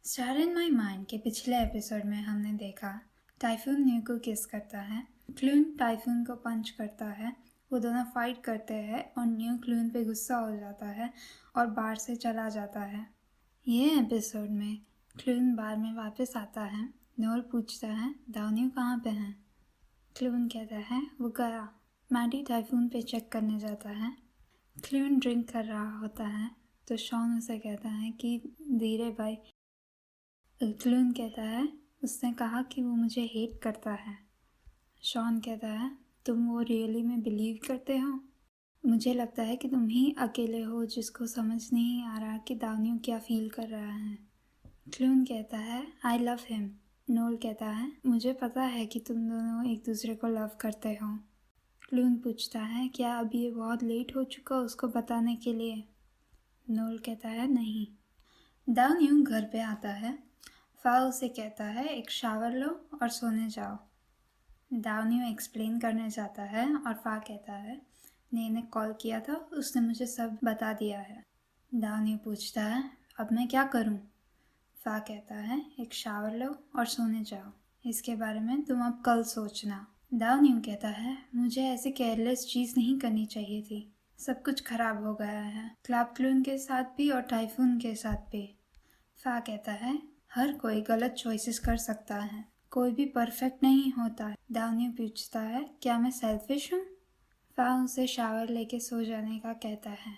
Star in my mind के पिछले episode में हमने देखा टाइफून न्यू को किस करता है, क्लून टाइफून को पंच करता है, वो दोनों फाइट करते हैं और न्यू क्लून पे गुस्सा हो जाता है और बार से चला जाता है। ये एपिसोड में क्लून बार में वापस आता है। नोल पूछता है दावन्यू कहाँ पे हैं। क्लून कहता है वो गया। मैडी टाइफून पे चेक करने जाता है। क्लून ड्रिंक कर रहा होता है तो शॉन उसे कहता है कि धीरे भाई। क्लून कहता है उसने कहा कि वो मुझे हेट करता है। शॉन कहता है तुम वो रियली में बिलीव करते हो? मुझे लगता है कि तुम ही अकेले हो जिसको समझ नहीं आ रहा कि दावन्यू क्या फील कर रहा है। क्लून कहता है आई लव हिम। नोल कहता है मुझे पता है कि तुम दोनों एक दूसरे को लव करते हो। क्लून पूछता है क्या अभी ये बहुत लेट हो चुका उसको बताने के लिए? नोल कहता है नहीं। दावन्यू घर पे आता है। फा उसे कहता है एक शावर लो और सोने जाओ। दावन्यू एक्सप्लेन करने जाता है और फा कहता है ने ने कॉल किया था, उसने मुझे सब बता दिया है। दावन्यू पूछता है अब मैं क्या करूं? फा कहता है एक शावर लो और सोने जाओ, इसके बारे में तुम अब कल सोचना। दावन्यू कहता है मुझे ऐसे केयरलेस चीज़ नहीं करनी चाहिए थी, सब कुछ खराब हो गया है, क्लैप क्लून के साथ भी और टाइफून के साथ भी। फा कहता है हर कोई गलत चॉइसेस कर सकता है, कोई भी परफेक्ट नहीं होता। दावन्यू पूछता है क्या मैं सेल्फिश हूँ? फा उसे शावर लेके सो जाने का कहता है।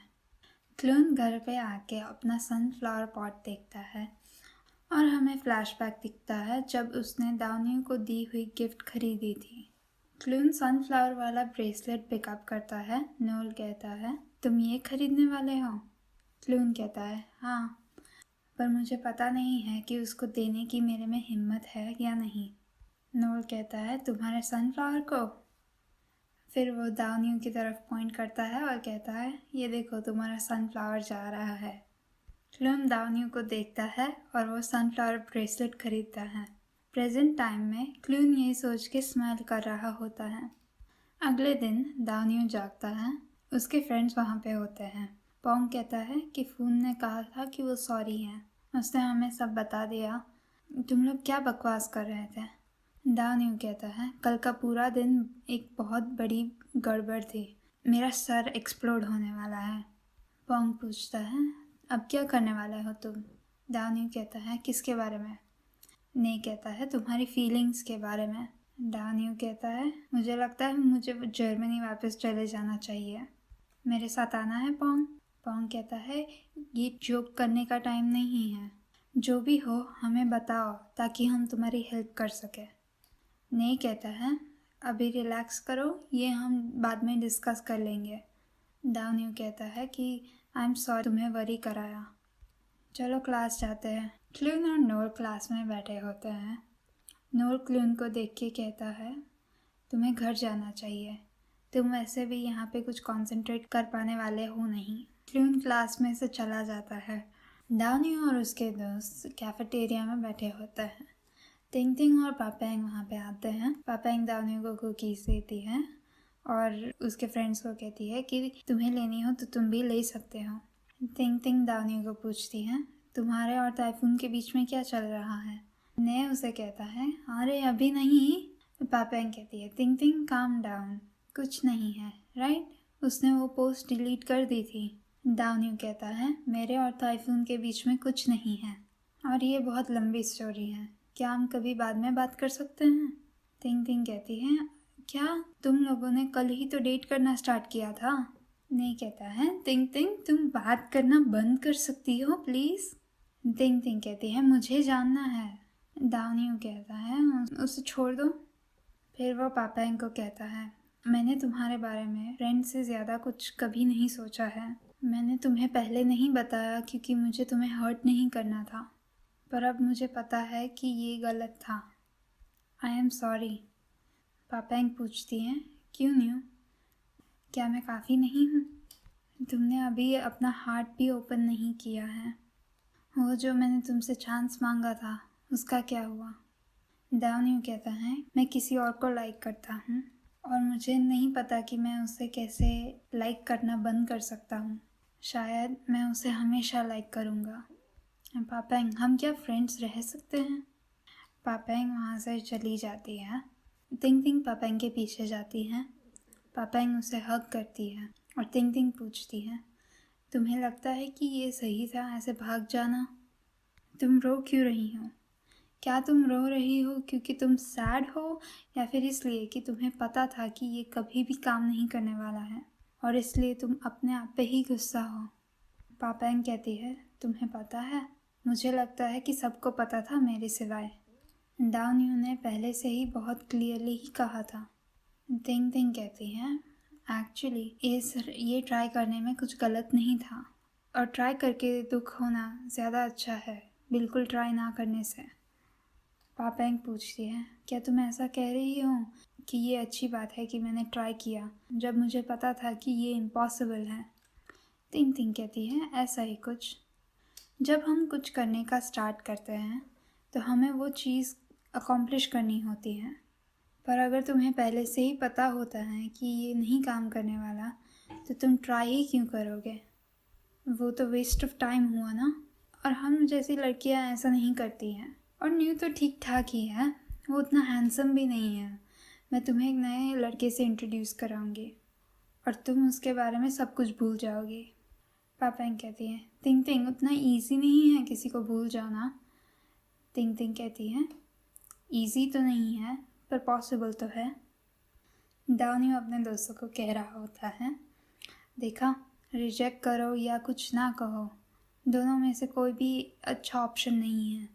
क्लून घर पे आके अपना सनफ्लावर पॉट देखता है और हमें फ्लैशबैक दिखता है जब उसने दावन्यू को दी हुई गिफ्ट खरीदी थी। क्लून सनफ्लावर वाला ब्रेसलेट पिकअप करता है। नोल कहता है तुम ये खरीदने वाले हो? क्लून कहता है हाँ, पर मुझे पता नहीं है कि उसको देने की मेरे में हिम्मत है या नहीं। नोल कहता है तुम्हारे सनफ्लावर को? फिर वो दावन्यू की तरफ पॉइंट करता है और कहता है ये देखो तुम्हारा सनफ्लावर जा रहा है। क्लून दावन्यू को देखता है और वो सनफ्लावर ब्रेसलेट खरीदता है। प्रेजेंट टाइम में क्लून ये सोच के स्माइल कर रहा होता है। अगले दिन दावन्यू जागता है, उसके फ्रेंड्स वहाँ पे होते हैं। पोंग कहता है कि फून ने कहा था कि वो सॉरी है, उसने हमें सब बता दिया, तुम लोग क्या बकवास कर रहे थे? दावन्यू कहता है कल का पूरा दिन एक बहुत बड़ी गड़बड़ थी, मेरा सर एक्सप्लोड होने वाला है। पोंग पूछता है अब क्या करने वाले हो तुम? दावन्यू कहता है किसके बारे में? ने कहता है तुम्हारी फीलिंग्स के बारे में। दावन्यू कहता है मुझे लगता है मुझे जर्मनी वापस चले जाना चाहिए, मेरे साथ आना है पोंग? पोंग कहता है ये जोक करने का टाइम नहीं है, जो भी हो हमें बताओ ताकि हम तुम्हारी हेल्प कर सके। ने कहता है अभी रिलैक्स करो, ये हम बाद में डिस्कस कर लेंगे। दावन्यू कहता है कि आई एम सॉरी तुम्हें वरी कराया, चलो क्लास जाते हैं। क्लून और नोल क्लास में बैठे होते हैं। नोल क्लून को देख के कहता है तुम्हें घर जाना चाहिए, तुम वैसे भी यहाँ पे कुछ कंसंट्रेट कर पाने वाले हो नहीं। क्लून क्लास में से चला जाता है। दावन्यू और उसके दोस्त कैफेटेरिया में बैठे होते हैं। टिंग टिंग और पापेंग वहाँ पे आते हैं। पापेंग दावन्यू को कुकीज़ देती है और उसके फ्रेंड्स को कहती है कि तुम्हें लेनी हो तो तुम भी ले सकते हो। टिंग टिंग दावन्यू को पूछती है तुम्हारे और टाइफून के बीच में क्या चल रहा है? ने उसे कहता है अरे अभी नहीं। पापेंग कहती है टिंग टिंग काम डाउन, कुछ नहीं है राइट, उसने वो पोस्ट डिलीट कर दी थी। दावन्यू कहता है मेरे और टाइफून के बीच में कुछ नहीं है और ये बहुत लंबी स्टोरी है, क्या हम कभी बाद में बात कर सकते हैं? टिंग टिंग कहती है क्या तुम लोगों ने कल ही तो डेट करना स्टार्ट किया था? नहीं कहता है टिंग टिंग तुम बात करना बंद कर सकती हो प्लीज़? टिंग टिंग कहती है मुझे जानना है। दावन्यू कहता है उसे छोड़ दो। फिर वो पापेंग को कहता है मैंने तुम्हारे बारे में फ्रेंड से ज़्यादा कुछ कभी नहीं सोचा है, मैंने तुम्हें पहले नहीं बताया क्योंकि मुझे तुम्हें हर्ट नहीं करना था, पर अब मुझे पता है कि ये गलत था, आई एम सॉरी। पापेंग पूछती हैं क्यों न्यू, क्या मैं काफ़ी नहीं हूँ? तुमने अभी अपना हार्ट भी ओपन नहीं किया है, वो जो मैंने तुमसे चांस मांगा था उसका क्या हुआ? दावन्यू कहता है मैं किसी और को लाइक करता हूँ और मुझे नहीं पता कि मैं उसे कैसे लाइक करना बंद कर सकता हूँ, शायद मैं उसे हमेशा लाइक करूँगा। पापेंग, हम क्या फ्रेंड्स रह सकते हैं? पापेंग वहाँ से चली जाती है। तिंग तिंग पापेंग के पीछे जाती है। पापेंग उसे हग करती है और तिंग तिंग पूछती है, तुम्हें लगता है कि ये सही था ऐसे भाग जाना? तुम रो क्यों रही हो? क्या तुम रो रही हो क्योंकि तुम सैड हो, या फिर इसलिए कि तुम्हें पता था कि ये कभी भी काम नहीं करने वाला है और इसलिए तुम अपने आप पे ही गुस्सा हो? पापेंग कहती है, तुम्हें पता है, मुझे लगता है कि सबको पता था मेरे सिवाय। दाओनियो ने पहले से ही बहुत क्लियरली ही कहा था। तिंग तिंग कहती है, एक्चुअली ये ट्राई करने में कुछ गलत नहीं था, और ट्राई करके दुख होना ज़्यादा अच्छा है बिल्कुल ट्राई ना करने से। पापेंग पूछती है, क्या तुम ऐसा कह रही हो कि ये अच्छी बात है कि मैंने ट्राई किया जब मुझे पता था कि ये इम्पॉसिबल है? तिंग तिंग कहती है, ऐसा ही कुछ। जब हम कुछ करने का स्टार्ट करते हैं तो हमें वो चीज़ अकॉम्प्लिश करनी होती है, पर अगर तुम्हें पहले से ही पता होता है कि ये नहीं काम करने वाला तो तुम ट्राई ही क्यों करोगे? वो तो वेस्ट ऑफ टाइम हुआ ना। और हम जैसी लड़कियां ऐसा नहीं करती हैं। और न्यू तो ठीक ठाक ही है, वो उतना हैंडसम भी नहीं है। मैं तुम्हें एक नए लड़के से इंट्रोड्यूस कराऊंगी और तुम उसके बारे में सब कुछ भूल जाओगी। पापेंग कहती है, तिंग तिंग उतना ईजी नहीं है किसी को भूल जाना। तिंग तिंग कहती है, ईजी तो नहीं है पर पॉसिबल तो है। दाओनियो अपने दोस्तों को कह रहा होता है, देखा, रिजेक्ट करो या कुछ ना कहो, दोनों में से कोई भी अच्छा ऑप्शन नहीं है।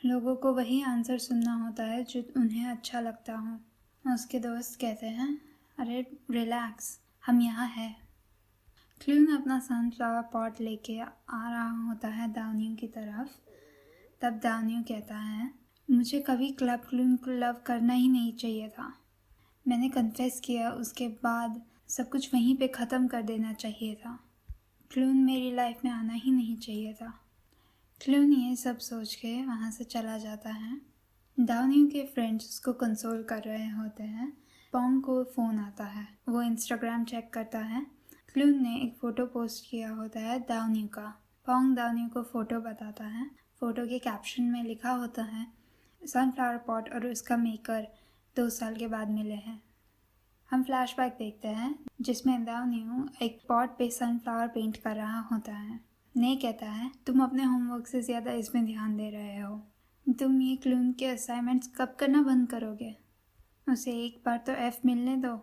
लोगों को वही आंसर सुनना होता है जो उन्हें अच्छा लगता हो। उसके दोस्त कहते हैं, अरे रिलैक्स, हम यहाँ हैं। क्लून अपना सनफ्लावर पॉट लेके आ रहा होता है दाओनियो की तरफ। तब दाओनियो कहता है, मुझे कभी क्लब क्लून को लव करना ही नहीं चाहिए था। मैंने कन्फेस किया, उसके बाद सब कुछ वहीं पे ख़त्म कर देना चाहिए था। क्लून मेरी लाइफ में आना ही नहीं चाहिए था। क्लून ये सब सोच के वहाँ से चला जाता है। दाओनियो के फ्रेंड्स उसको कंसोल कर रहे होते हैं। पोंग को फ़ोन आता है, वो इंस्टाग्राम चेक करता है। क्लून ने एक फ़ोटो पोस्ट किया होता है दाओनियो का। पोंग दाओनियो को फ़ोटो बताता है। फ़ोटो के कैप्शन में लिखा होता है, सनफ्लावर पॉट और उसका मेकर 2 साल के बाद मिले हैं। हम फ्लैशबैक देखते हैं जिसमें दाओनियो एक पॉट पे सनफ्लावर पेंट कर रहा होता है। ने कहता है, तुम अपने होमवर्क से ज़्यादा इसमें ध्यान दे रहे हो। तुम ये क्लून के असाइनमेंट्स कब करना बंद करोगे? उसे एक बार तो एफ मिलने दो।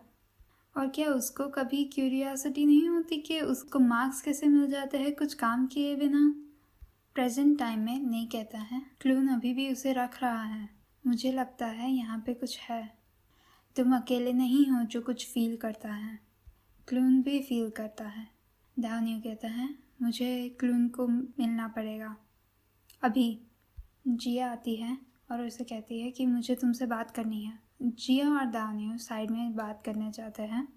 और क्या उसको कभी क्यूरियोसिटी नहीं होती कि उसको मार्क्स कैसे मिल जाते हैं कुछ काम किए बिना? प्रेजेंट टाइम में ने कहता है, क्लून अभी भी उसे रख रहा है। मुझे लगता है यहाँ पे कुछ है। तुम अकेले नहीं हो जो कुछ फील करता है, क्लून भी फील करता है। दाओनियो कहता है, मुझे क्लून को मिलना पड़ेगा अभी। जिया आती है और उसे कहती है कि मुझे तुमसे बात करनी है। जिया और दाओनियो साइड में बात करने जाते हैं।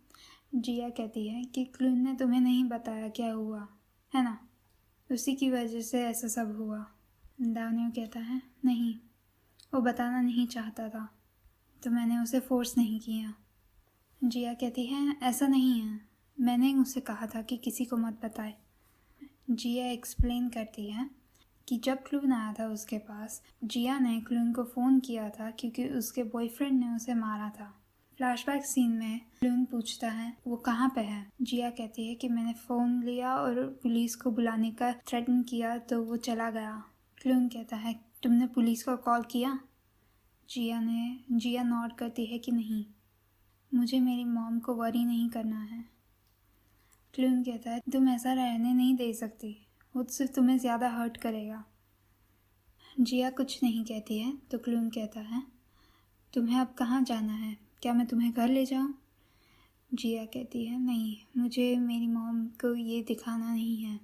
जिया कहती है कि क्लून ने तुम्हें नहीं बताया क्या हुआ है ना, उसी की वजह से ऐसा सब हुआ। दाओनियो कहता है, नहीं, वो बताना नहीं चाहता था तो मैंने उसे फोर्स नहीं किया। जिया कहती है, ऐसा नहीं है, मैंने उसे कहा था कि किसी को मत बताए। जिया एक्सप्लेन करती है कि जब क्लून आया था उसके पास, जिया ने क्लून को फ़ोन किया था क्योंकि उसके बॉयफ्रेंड ने उसे मारा था। फ्लैशबैक सीन में क्लून पूछता है, वो कहाँ पे है? जिया कहती है कि मैंने फ़ोन लिया और पुलिस को बुलाने का थ्रेटन किया तो वो चला गया। क्लून कहता है, तुमने पुलिस को कॉल किया? जिया नॉट करती है कि नहीं, मुझे मेरी मॉम को वरी नहीं करना है। क्लून कहता है, तुम ऐसा रहने नहीं दे सकती, वो सिर्फ तुम्हें ज़्यादा हर्ट करेगा। जिया कुछ नहीं कहती है तो क्लून कहता है, तुम्हें अब कहाँ जाना है? क्या मैं तुम्हें घर ले जाऊँ? जिया कहती है, नहीं, मुझे मेरी मॉम को ये दिखाना नहीं है।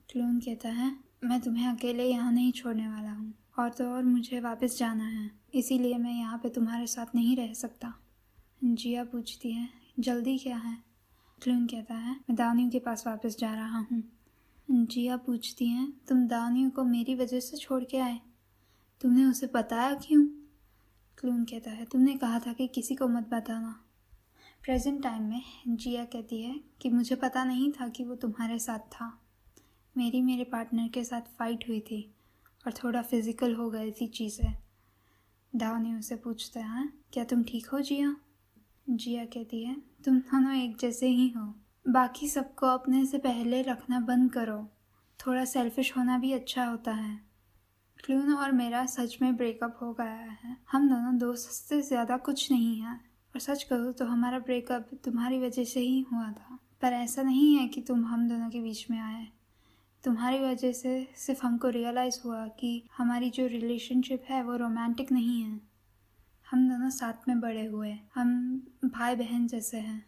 क्लून कहता है, मैं तुम्हें अकेले यहाँ नहीं छोड़ने वाला हूँ, और तो और मुझे वापस जाना है, इसीलिए मैं यहाँ पे तुम्हारे साथ नहीं रह सकता। जिया पूछती है, जल्दी क्या है? क्लून कहता है, मैं दाओनियो के पास वापस जा रहा हूँ। जिया पूछती है, तुम दाओनियो को मेरी वजह से छोड़ के आए? तुमने उसे बताया क्यों? क्लून कहता है, तुमने कहा था कि किसी को मत बताना। प्रेजेंट टाइम में जिया कहती है कि मुझे पता नहीं था कि वो तुम्हारे साथ था। मेरे पार्टनर के साथ फाइट हुई थी और थोड़ा फिजिकल हो गई थी चीज़ें। दावनी उसे पूछता है, क्या तुम ठीक हो जिया? जिया कहती है, तुम दोनों एक जैसे ही हो, बाकी सबको अपने से पहले रखना बंद करो, थोड़ा सेल्फिश होना भी अच्छा होता है। क्लून और मेरा सच में ब्रेकअप हो गया है, हम दोनों दोस्त से ज़्यादा कुछ नहीं हैं, और सच कहूँ तो हमारा ब्रेकअप तुम्हारी वजह से ही हुआ था। पर ऐसा नहीं है कि तुम हम दोनों के बीच में आए, तुम्हारी वजह से सिर्फ हमको रियलाइज़ हुआ कि हमारी जो रिलेशनशिप है वो रोमांटिक नहीं है। हम दोनों साथ में बड़े हुए, हम भाई बहन जैसे हैं।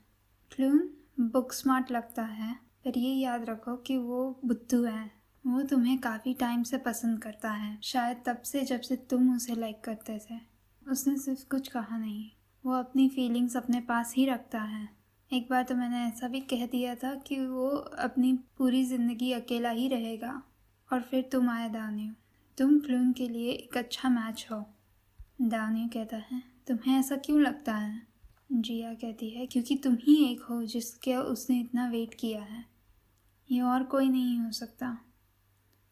क्लून बुक स्मार्ट लगता है, पर ये याद रखो कि वो बुद्धू है। वो तुम्हें काफ़ी टाइम से पसंद करता है, शायद तब से जब से तुम उसे लाइक करते थे। उसने सिर्फ कुछ कहा नहीं, वो अपनी फीलिंग्स अपने पास ही रखता है। एक बार तो मैंने ऐसा भी कह दिया था कि वो अपनी पूरी ज़िंदगी अकेला ही रहेगा। और फिर तुम आए दानियो, तुम क्लून के लिए एक अच्छा मैच हो। दानियो कहता है, तुम्हें ऐसा क्यों लगता है? जिया कहती है, क्योंकि तुम ही एक हो जिसके उसने इतना वेट किया है, ये और कोई नहीं हो सकता।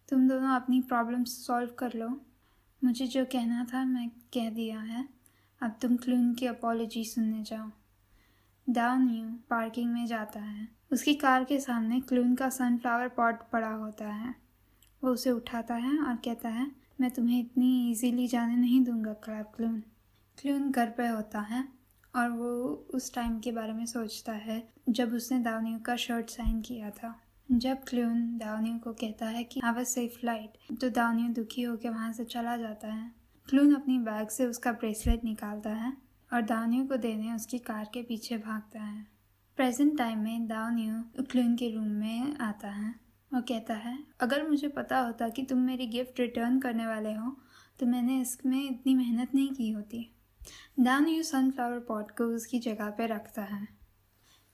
तुम दोनों अपनी प्रॉब्लम्स सॉल्व कर लो, मुझे जो कहना था मैं कह दिया है, अब तुम क्लून की अपॉलॉजी सुनने जाओ। दानियो पार्किंग में जाता है, उसकी कार के सामने क्लून का सनफ्लावर पॉट पड़ा होता है। वो उसे उठाता है और कहता है, मैं तुम्हें इतनी इजीली जाने नहीं दूंगा क्लून। क्लून घर पे होता है और वो उस टाइम के बारे में सोचता है जब उसने दावनियो का शर्ट साइन किया था। जब क्लून दावनियो को कहता है कि हैव अ सेफ फ्लाइट, तो दावनियो दुखी होकर वहाँ से चला जाता है। क्लून अपनी बैग से उसका ब्रेसलेट निकालता है और दावनियो को देने उसकी कार के पीछे भागता है। प्रेजेंट टाइम में दावनियो क्लून के रूम में आता है और कहता है, अगर मुझे पता होता कि तुम मेरी गिफ्ट रिटर्न करने वाले हो तो मैंने इसमें इतनी मेहनत नहीं की होती। दानियो सनफ्लावर पॉट को उसकी जगह पे रखता है।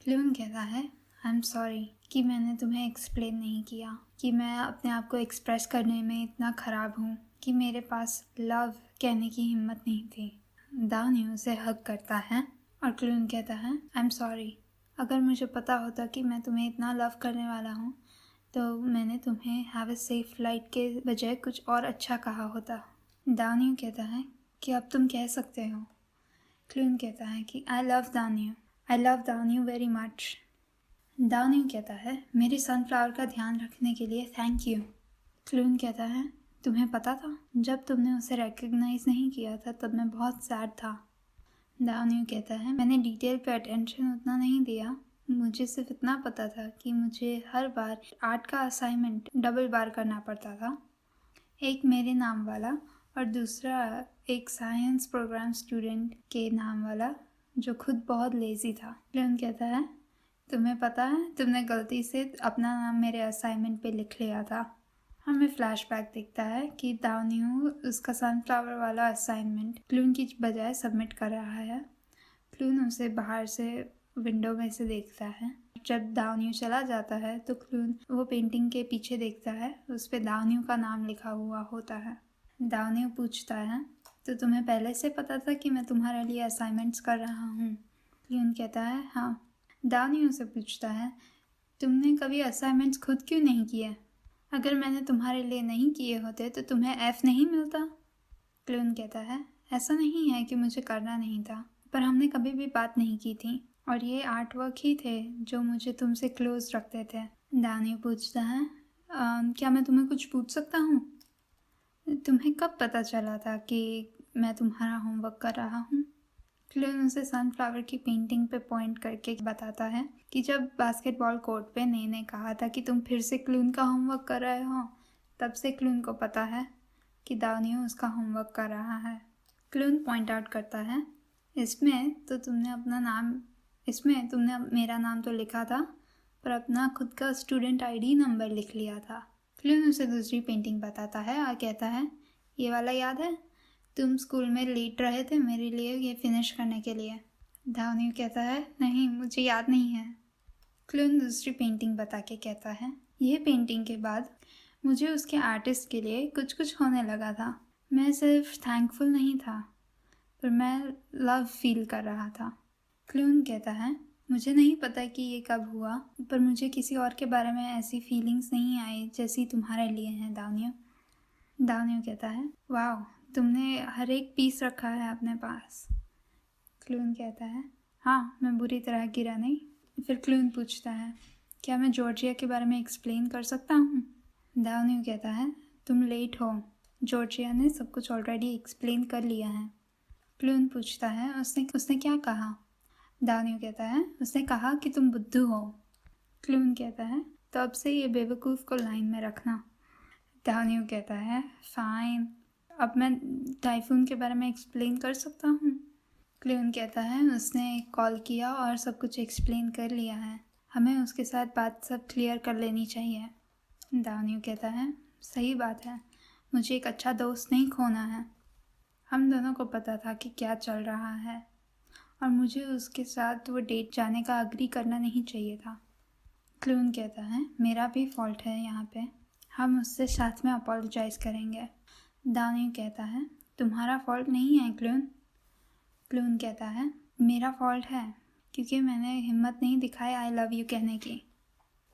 क्लून कहता है, आई एम सॉरी कि मैंने तुम्हें एक्सप्लेन नहीं किया, कि मैं अपने आप को एक्सप्रेस करने में इतना ख़राब हूँ कि मेरे पास लव कहने की हिम्मत नहीं थी। दानियो उसे हग करता है और क्लून कहता है, आई एम सॉरी, अगर मुझे पता होता कि मैं तुम्हें इतना लव करने वाला हूँ तो मैंने तुम्हें हैव अ सेफ फ्लाइट के बजाय कुछ और अच्छा कहा होता। दानियो कहता है कि अब तुम कह सकते हो। क्लून कहता है कि आई लव दानियो वेरी मच। दानियो कहता है, मेरे सनफ्लावर का ध्यान रखने के लिए थैंक यू। क्लून कहता है, तुम्हें पता था जब तुमने उसे रिकग्नाइज नहीं किया था तब मैं बहुत सैड था। दानियो कहता है, मैंने डिटेल पे अटेंशन उतना नहीं दिया, मुझे सिर्फ इतना पता था कि मुझे हर बार आर्ट का असाइनमेंट डबल बार करना पड़ता था, एक मेरे नाम वाला और दूसरा एक साइंस प्रोग्राम स्टूडेंट के नाम वाला जो खुद बहुत लेज़ी था। क्लून कहता है, तुम्हें पता है तुमने गलती से अपना नाम मेरे असाइनमेंट पे लिख लिया था। हमें फ्लैशबैक दिखता है कि दानियो उसका सनफ्लावर वाला असाइनमेंट क्लून की बजाय सबमिट कर रहा है। क्लून उसे बाहर से विंडो में से देखता है। जब दानियो चला जाता है तो क्लून वो पेंटिंग के पीछे देखता है, उस पे दानियो का नाम लिखा हुआ होता है। दानियो पूछता है, तो तुम्हें पहले से पता था कि मैं तुम्हारे लिए असाइनमेंट्स कर रहा हूँ? क्लून कहता है, हाँ। दानियो से पूछता है, तुमने कभी असाइनमेंट्स खुद क्यों नहीं किए? अगर मैंने तुम्हारे लिए नहीं किए होते तो तुम्हें एफ नहीं मिलता? क्लून कहता है, ऐसा नहीं है कि मुझे करना नहीं था, पर हमने कभी भी बात नहीं की थी और ये आर्ट वर्क ही थे जो मुझे तुमसे क्लोज रखते थे। दानियो पूछता है, क्या मैं तुम्हें कुछ पूछ सकता हूँ? तुम्हें कब पता चला था कि मैं तुम्हारा होमवर्क कर रहा हूँ? क्लून उसे सनफ्लावर की पेंटिंग पे पॉइंट करके बताता है कि जब बास्केटबॉल कोर्ट पे ने कहा था कि तुम फिर से क्लून का होमवर्क कर रहे हो, तब से क्लून को पता है कि दानियो उसका होमवर्क कर रहा है। क्लून पॉइंट आउट करता है, इसमें तुमने मेरा नाम तो लिखा था पर अपना खुद का स्टूडेंट आईडी नंबर लिख लिया था। क्लून उसे दूसरी पेंटिंग बताता है और कहता है, ये वाला याद है, तुम स्कूल में लेट रहे थे मेरे लिए ये फिनिश करने के लिए? दानियो कहता है, नहीं, मुझे याद नहीं है। क्लून दूसरी पेंटिंग बता के कहता है, यह पेंटिंग के बाद मुझे उसके आर्टिस्ट के लिए कुछ कुछ होने लगा था। मैं सिर्फ थैंकफुल नहीं था, पर मैं लव फील कर रहा था। क्लून कहता है, मुझे नहीं पता कि ये कब हुआ, पर मुझे किसी और के बारे में ऐसी फीलिंग्स नहीं आई जैसी तुम्हारे लिए हैं दानियो। दानियो कहता है, वाह तुमने हर एक पीस रखा है अपने पास। क्लून कहता है, हाँ मैं बुरी तरह गिरा नहीं। फिर क्लून पूछता है, क्या मैं जॉर्जिया के बारे में एक्सप्लेन कर सकता हूँ? दानियो कहता है, तुम लेट हो, जॉर्जिया ने सब कुछ ऑलरेडी एक्सप्लेन कर लिया है। क्लून पूछता है, उसने क्या कहा? दानियो कहता है, उसने कहा कि तुम बुद्धू हो। क्लून कहता है, तो अब से ये बेवकूफ़ को लाइन में रखना। दानियो कहता है, फाइन, अब मैं टाइफून के बारे में एक्सप्लेन कर सकता हूँ। क्लून कहता है, उसने कॉल किया और सब कुछ एक्सप्लेन कर लिया है, हमें उसके साथ बात सब क्लियर कर लेनी चाहिए। दानियो कहता है, सही बात है, मुझे एक अच्छा दोस्त नहीं खोना है। हम दोनों को पता था कि क्या चल रहा है और मुझे उसके साथ वो डेट जाने का अग्री करना नहीं चाहिए था। क्लून कहता है, मेरा भी फॉल्ट है यहाँ पे, हम उससे साथ में अपोलोजाइज़ करेंगे। दानियो कहता है, तुम्हारा फॉल्ट नहीं है क्लून। क्लून कहता है, मेरा फॉल्ट है क्योंकि मैंने हिम्मत नहीं दिखाई आई लव यू कहने की।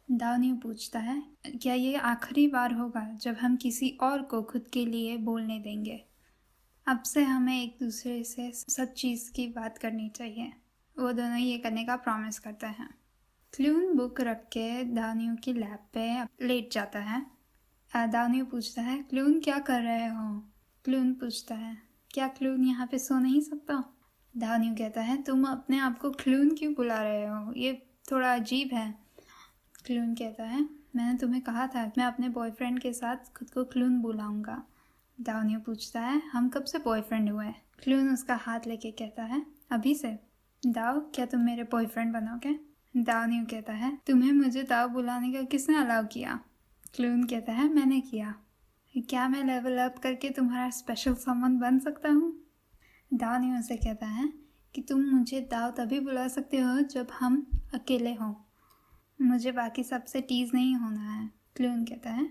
दानियो पूछता है, क्या ये आखिरी बार होगा जब हम किसी और को खुद के लिए बोलने देंगे? अब से हमें एक दूसरे से सब चीज़ की बात करनी चाहिए। वो दोनों ये करने का प्रॉमिस करते हैं। क्लून बुक रख के दानियो की लैप पे लेट जाता है। दानियो पूछता है, क्लून क्या कर रहे हो? क्लून पूछता है, क्या क्लून यहाँ पे सो नहीं सकता? दानियो कहता है, तुम अपने आप को क्लून क्यों बुला रहे हो, ये थोड़ा अजीब है। क्लून कहता है, मैंने तुम्हें कहा था मैं अपने बॉयफ्रेंड के साथ खुद को क्लून बुलाऊंगा। दानियो पूछता है, हम कब से बॉयफ्रेंड हुए? क्लून उसका हाथ लेके कहता है, अभी से। दाव, क्या तुम मेरे बॉयफ्रेंड बनोगे? दानियो कहता है, तुम्हें मुझे दाव बुलाने का किसने अलाउ किया? क्लून कहता है, मैंने किया। क्या मैं लेवल अप करके तुम्हारा स्पेशल समवन बन सकता हूँ? दानियो से कहता है कि तुम मुझे दाव तभी बुला सकते हो जब हम अकेले हों, मुझे बाकी सबसे टीज़ नहीं होना है। क्लून कहता है,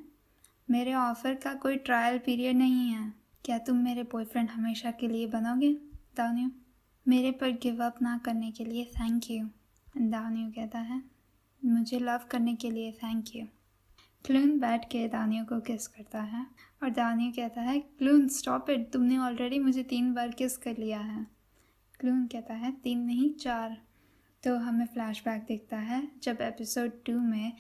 मेरे ऑफ़र का कोई ट्रायल पीरियड नहीं है, क्या तुम मेरे बॉयफ्रेंड हमेशा के लिए बनोगे? दानियो, मेरे पर गिव अप ना करने के लिए थैंक यू। दानियो कहता है, मुझे लव करने के लिए थैंक यू। क्लून बैठ के दानियो को किस करता है और दानियो कहता है, क्लून स्टॉप इट, तुमने ऑलरेडी मुझे 3 बार किस कर लिया है। क्लून कहता है, 3 नहीं 4। तो हमें फ्लैशबैक दिखता है जब एपिसोड 2 में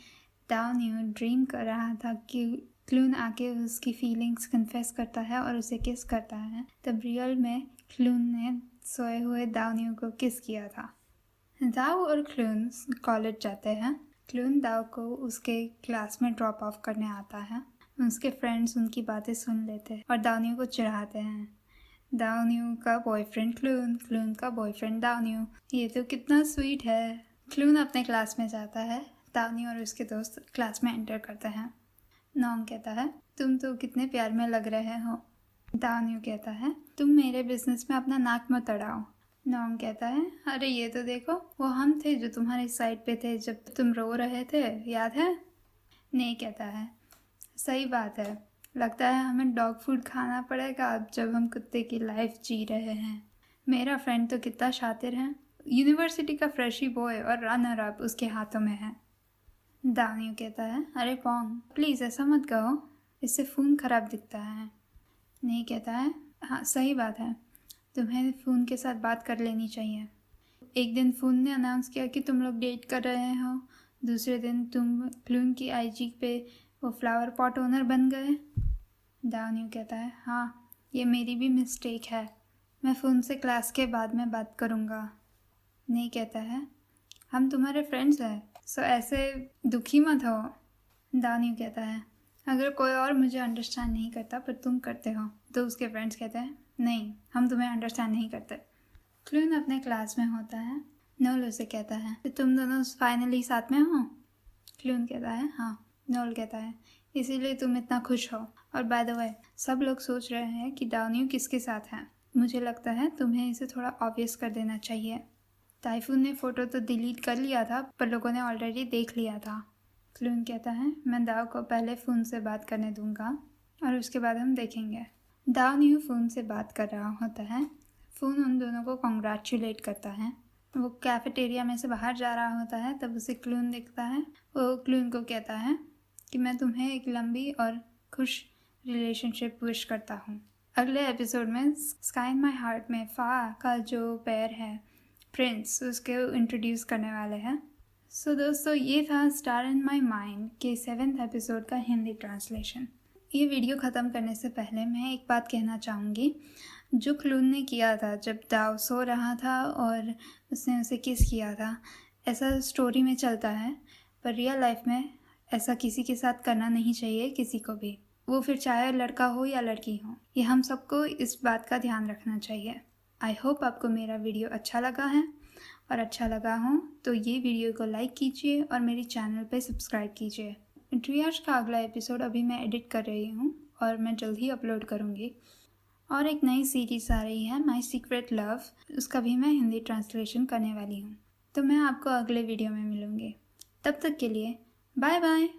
दानियो ड्रीम कर रहा था कि क्लून आके उसकी फीलिंग्स कन्फेस करता है और उसे किस करता है, तब रियल में क्लून ने सोए हुए दानियो को किस किया था। दाव और क्लून कॉलेज जाते हैं। क्लून दाव को उसके क्लास में ड्रॉप ऑफ करने आता है। उसके फ्रेंड्स उनकी बातें सुन लेते हैं और दानियो को चिढ़ाते हैं। दानियो का बॉयफ्रेंड क्लून, क्लून का बॉयफ्रेंड दानियो, ये तो कितना स्वीट है। क्लून अपने क्लास में जाता है। दानियो और उसके दोस्त क्लास में एंटर करते हैं। नॉन्ग कहता है, तुम तो कितने प्यार में लग रहे हो। दानियो कहता है, तुम मेरे बिजनेस में अपना नाक मत अड़ाओ। नॉन्ग कहता है, अरे ये तो देखो, वो हम थे जो तुम्हारी साइड पे थे जब तुम रो रहे थे, याद है? नहीं कहता है, सही बात है, लगता है हमें डॉग फूड खाना पड़ेगा अब जब हम कुत्ते की लाइफ जी रहे हैं। मेरा फ्रेंड तो कितना शातिर है, यूनिवर्सिटी का फ्रेशी बॉय और रनर अप उसके हाथों में है। दानियो कहता है, अरे पॉन्ग प्लीज़ ऐसा मत कहो, इससे फ़ोन ख़राब दिखता है। नहीं कहता है, हाँ सही बात है, तुम्हें फ़ोन के साथ बात कर लेनी चाहिए। एक दिन फ़ोन ने अनाउंस किया कि तुम लोग डेट कर रहे हो, दूसरे दिन तुम क्लून की आईजी पे वो फ्लावर पॉट ओनर बन गए। दानियो कहता है, हाँ ये मेरी भी मिस्टेक है, मैं फ़ोन से क्लास के बाद में बात करूँगा। नहीं कहता है, हम तुम्हारे फ्रेंड्स हैं, सो ऐसे दुखी मत हो। दानियो कहता है, अगर कोई और मुझे अंडरस्टैंड नहीं करता पर तुम करते हो, तो उसके फ्रेंड्स कहते हैं, नहीं हम तुम्हें अंडरस्टैंड नहीं करते। क्लून अपने क्लास में होता है। नोल उसे कहता है, तो तुम दोनों फाइनली साथ में हो? क्लून कहता है, हाँ। नोल कहता है, इसीलिए तुम इतना खुश हो। और बाय द वे, सब लोग सोच रहे हैं कि दानियो किसके साथ है। मुझे लगता है तुम्हें इसे थोड़ा ऑब्वियस कर देना चाहिए। टाइफून ने फ़ोटो तो डिलीट कर लिया था पर लोगों ने ऑलरेडी देख लिया था। क्लून कहता है, मैं दाव को पहले फ़ोन से बात करने दूंगा और उसके बाद हम देखेंगे। दाव न्यू फ़ोन से बात कर रहा होता है। फ़ोन उन दोनों को कॉन्ग्रेचुलेट करता है। वो कैफेटेरिया में से बाहर जा रहा होता है तब उसे क्लून दिखता है। वो क्लून को कहता है कि मैं तुम्हें एक लंबी और खुश रिलेशनशिप विश करता हूँ। अगले एपिसोड में स्काई इन माई हार्ट में फा का जो पैर है प्रिंस, उसके इंट्रोड्यूस करने वाले हैं। सो दोस्तों, ये था स्टार इन माई माइंड के 7th एपिसोड का हिंदी ट्रांसलेशन। ये वीडियो ख़त्म करने से पहले मैं एक बात कहना चाहूँगी। जो क्लून ने किया था जब दाव सो रहा था और उसने उसे किस किया था, ऐसा स्टोरी में चलता है, पर रियल लाइफ में ऐसा किसी के साथ करना नहीं चाहिए, किसी को भी, वो फिर चाहे लड़का हो या लड़की हो। ये हम सबको इस बात का ध्यान रखना चाहिए। आई होप आपको मेरा वीडियो अच्छा लगा है, और अच्छा लगा हो तो ये वीडियो को लाइक कीजिए और मेरे चैनल पे सब्सक्राइब कीजिए। ट्रियाज का अगला एपिसोड अभी मैं एडिट कर रही हूँ और मैं जल्द ही अपलोड करूँगी। और एक नई सीरीज़ आ रही है माई सीक्रेट लव, उसका भी मैं हिंदी ट्रांसलेशन करने वाली हूँ। तो मैं आपको अगले वीडियो में मिलूँगी। तब तक के लिए बाय बाय।